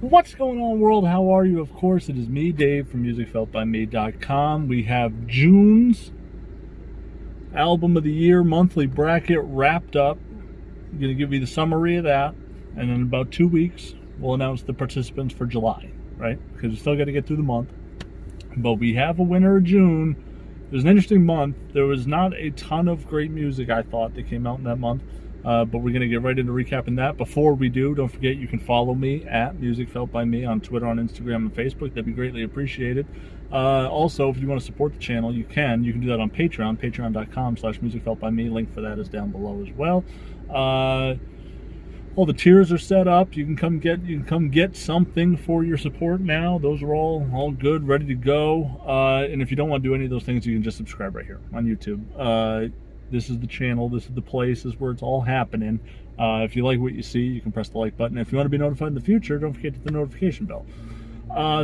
What's going on, world? How are you? Of course, it is me, Dave, from musicfeltbyme.com. We have June's album of the year monthly bracket wrapped up. I'm going to give you the summary of that, and in about 2 weeks, we'll announce the participants for July, right? Because we still got to get through the month. But we have a winner of June. It was an interesting month. There was not a ton of great music, I thought, that came out in that month. But we're going to get right into recapping that. Before we do, don't forget you can follow me at musicfeltbyme on Twitter, on Instagram, and Facebook. That'd be greatly appreciated. Also, if you want to support the channel, you can do that on Patreon, patreon.com/musicfeltbyme. Link for that is down below as well. All the tiers are set up. You can come get something for your support now. Those are all good, ready to go. And if you don't want to do any of those things, you can just subscribe right here on YouTube. This is the channel. This is the place. This is where it's all happening. If you like what you see, you can press the like button. If you want to be notified in the future, don't forget to hit the notification bell.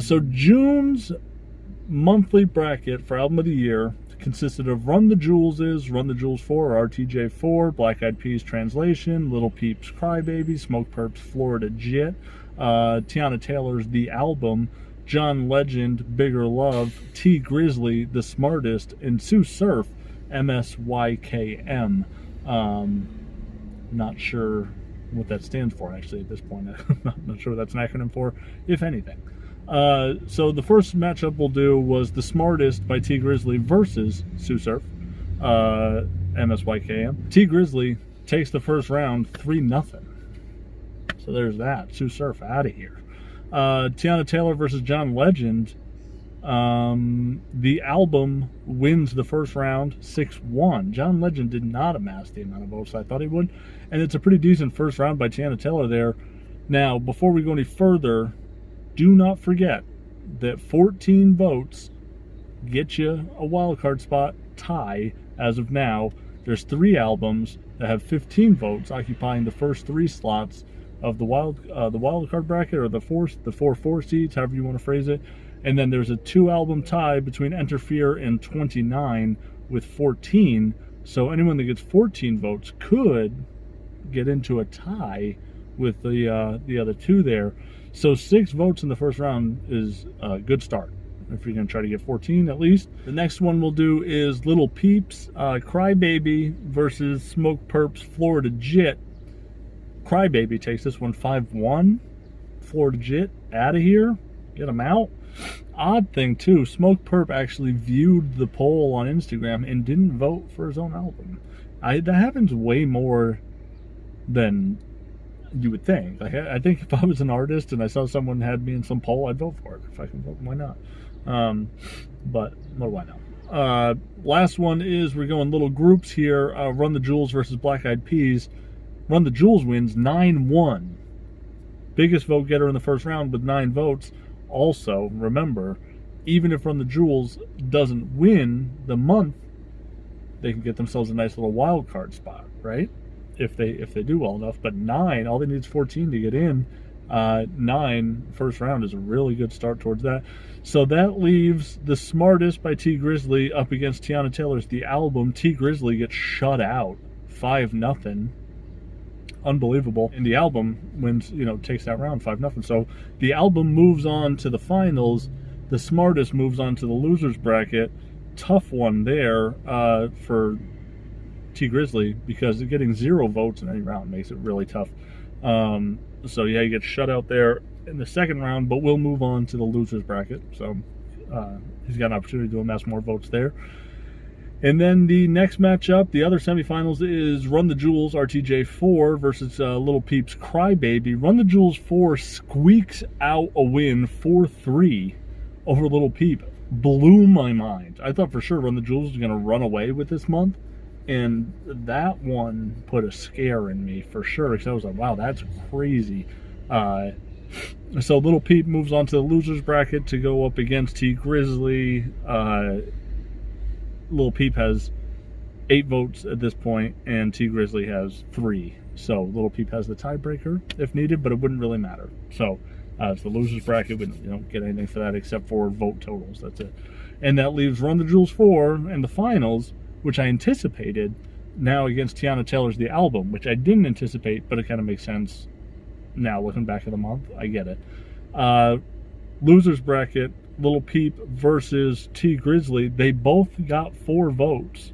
So June's monthly bracket for album of the year consisted of Run the Jewels' Run the Jewels 4, RTJ4, Black Eyed Peas Translation, Little Peep's Crybaby, Smoke Perp's Florida Jit, Tiana Taylor's The Album, John Legend, Bigger Love, T Grizzly, The Smartest, and Sous Surf, MSYKM. Not sure what that stands for, actually, at this point. I'm not sure what that's an acronym for, if anything. So the first matchup we'll do was The Smartest by T Grizzly versus Sous Surf, MSYKM. T Grizzly takes the first round 3-0. So there's that. Sous Surf out of here. Tiana Taylor versus John Legend. The Album wins the first round 6-1. John Legend did not amass the amount of votes I thought he would, and it's a pretty decent first round by Tiana Taylor there. Now, before we go any further, do not forget that 14 votes get you a wildcard spot tie as of now. There's 3 albums that have 15 votes occupying the first 3 slots of the wildcard bracket, or the 4 seeds, however you want to phrase it. And then there's a 2-album tie between Enter Fear and 29 with 14. So anyone that gets 14 votes could get into a tie with the other 2 there. So 6 votes in the first round is a good start if you're going to try to get 14 at least. The next one we'll do is Little Peep's Crybaby versus Smoke Perp's Florida Jit. Crybaby takes this one 5-1. Florida Jit out of here. Get him out. Odd thing too, Smoke Perp actually viewed the poll on Instagram and didn't vote for his own album. That happens way more than you would think. Like, I think if I was an artist and I saw someone had me in some poll, I'd vote for it. If I can vote, why not? But what do I know? Last one is, we're going little groups here. Run the Jewels versus Black Eyed Peas. Run the Jewels wins 9-1. Biggest vote getter in the first round with 9 votes. Also, remember, even if Run the Jewels doesn't win the month, they can get themselves a nice little wild card spot, right? If they do well enough. But 9, all they need is 14 to get in. 9 first round is a really good start towards that. So that leaves The Smartest by T Grizzly up against Tiana Taylor's The Album. T Grizzly gets shut out 5-0. Unbelievable. And The Album wins, takes that round 5-0. So The Album moves on to the finals. The Smartest moves on to the losers bracket. Tough one there for T Grizzly, because getting 0 votes in any round makes it really tough. So yeah, he gets shut out there in the second round, but we'll move on to the losers bracket. So he's got an opportunity to amass more votes there. And then the next matchup, the other semifinals, is Run the Jewels RTJ4 versus Little Peep's Crybaby. Run the Jewels 4 squeaks out a win 4-3 over Little Peep. Blew my mind. I thought for sure Run the Jewels was going to run away with this month. And that one put a scare in me for sure. Because I was like, wow, that's crazy. So Little Peep moves on to the losers bracket to go up against T Grizzly. Little Peep has 8 votes at this point, and T Grizzly has 3. So Little Peep has the tiebreaker if needed, but it wouldn't really matter. So it's the losers bracket. We don't get anything for that except for vote totals. That's it. And that leaves Run the Jewels 4 in the finals, which I anticipated, now against Tiana Taylor's The Album, which I didn't anticipate, but it kind of makes sense now looking back at the month. I get it. Losers bracket, Little Peep versus T Grizzly. They both got 4 votes.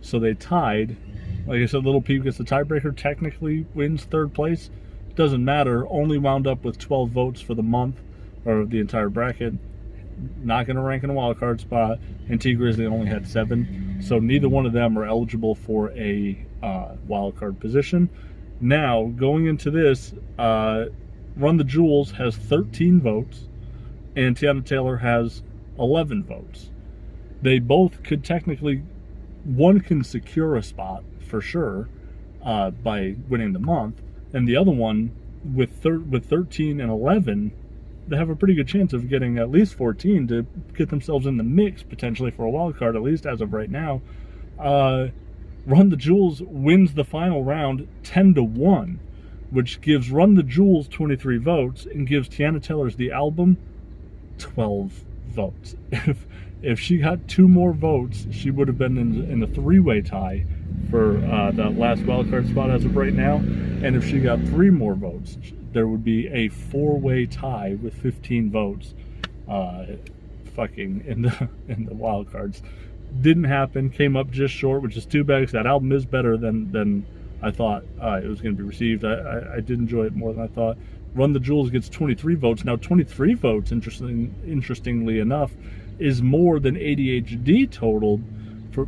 So they tied. Like I said, Little Peep gets the tiebreaker, technically wins 3rd place. Doesn't matter. Only wound up with 12 votes for the month, or the entire bracket. Not going to rank in a wild card spot. And T Grizzly only had 7. So neither one of them are eligible for a wild card position. Now, going into this, Run the Jewels has 13 votes, and Tiana Taylor has 11 votes. They both could technically, one can secure a spot for sure by winning the month, and the other one, with 13 and 11, they have a pretty good chance of getting at least 14 to get themselves in the mix potentially for a wild card, at least as of right now. Run the Jewels wins the final round 10-1, which gives Run the Jewels 23 votes and gives Tiana Taylor's The Album 12 votes. If she got 2 more votes, she would have been in the 3-way tie for the last wildcard spot as of right now. And if she got 3 more votes, there would be a 4-way tie with 15 votes fucking in the wild cards. Didn't happen, came up just short, which is too bad because that album is better than I thought it was going to be received. I did enjoy it more than I thought. Run the Jewels gets 23 votes. Now, 23 votes, interestingly enough, is more than ADHD totaled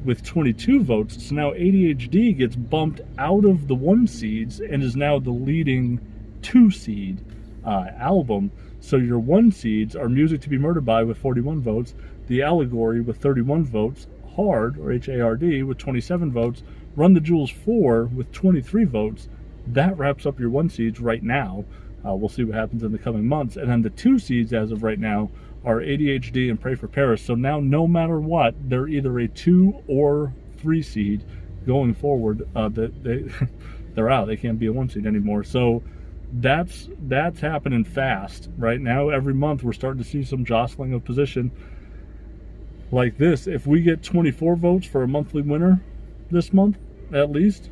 with 22 votes. So now ADHD gets bumped out of the 1 seeds and is now the leading 2 seed album. So your 1 seeds are Music to Be Murdered By with 41 votes, The Allegory with 31 votes, Hard, or H-A-R-D, with 27 votes, Run the Jewels 4 with 23 votes. That wraps up your 1 seeds right now. We'll see what happens in the coming months. And then the 2 seeds as of right now are ADHD and Pray for Paris. So now, no matter what, they're either a 2 or 3 seed going forward. They're out. They can't be a 1 seed anymore. So that's happening fast right now. Every month we're starting to see some jostling of position like this. If we get 24 votes for a monthly winner this month, at least,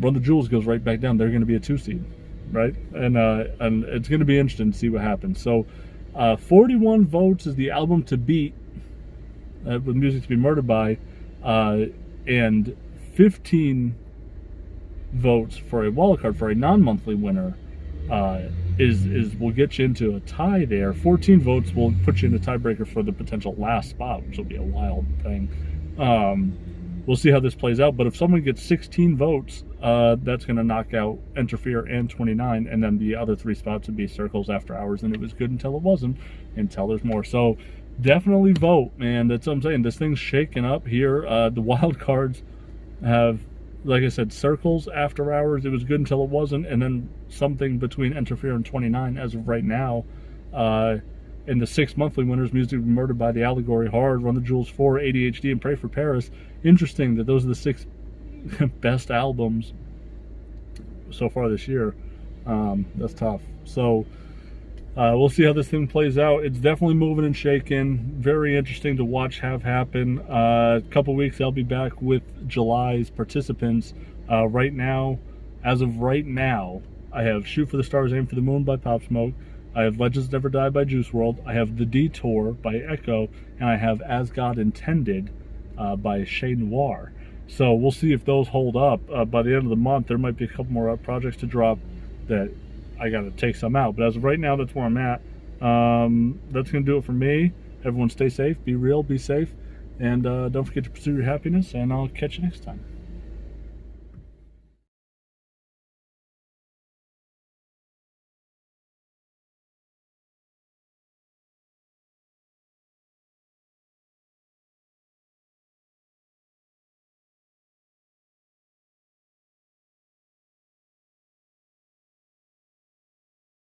Run the Jewels goes right back down. They're going to be a 2 seed, right? And it's going to be interesting to see what happens. So 41 votes is the album to beat with Music to Be Murdered By, and 15 votes for a wild card for a non-monthly winner is will get you into a tie there. 14 votes will put you in a tiebreaker for the potential last spot, which will be a wild thing. We'll see how this plays out, but if someone gets 16 votes, that's going to knock out Interfere and 29, and then the other 3 spots would be Circles, After Hours, and It Was Good Until It Wasn't, until there's more. So definitely vote, man. That's what I'm saying. This thing's shaking up here. The wild cards have, like I said, Circles, After Hours, It Was Good Until It Wasn't, and then something between Interfere and 29 as of right now. In the 6 monthly winners, Music to Be Murdered By, The Allegory, Hard, Run the Jewels 4, ADHD, and Pray for Paris. Interesting that those are the 6 best albums so far this year. That's tough. So we'll see how this thing plays out. It's definitely moving and shaking. Very interesting to watch have happen. A couple weeks I'll be back with July's participants. Right now, as of right now, I have Shoot for the Stars, Aim for the Moon by Pop Smoke. I have Legends Never Die by Juice WRLD. I have The Detour by Echo. And I have As God Intended by Chez Noir. So we'll see if those hold up. By the end of the month, there might be a couple more projects to drop that I got to take some out. But as of right now, that's where I'm at. That's going to do it for me. Everyone stay safe, be real, be safe. And don't forget to pursue your happiness. And I'll catch you next time.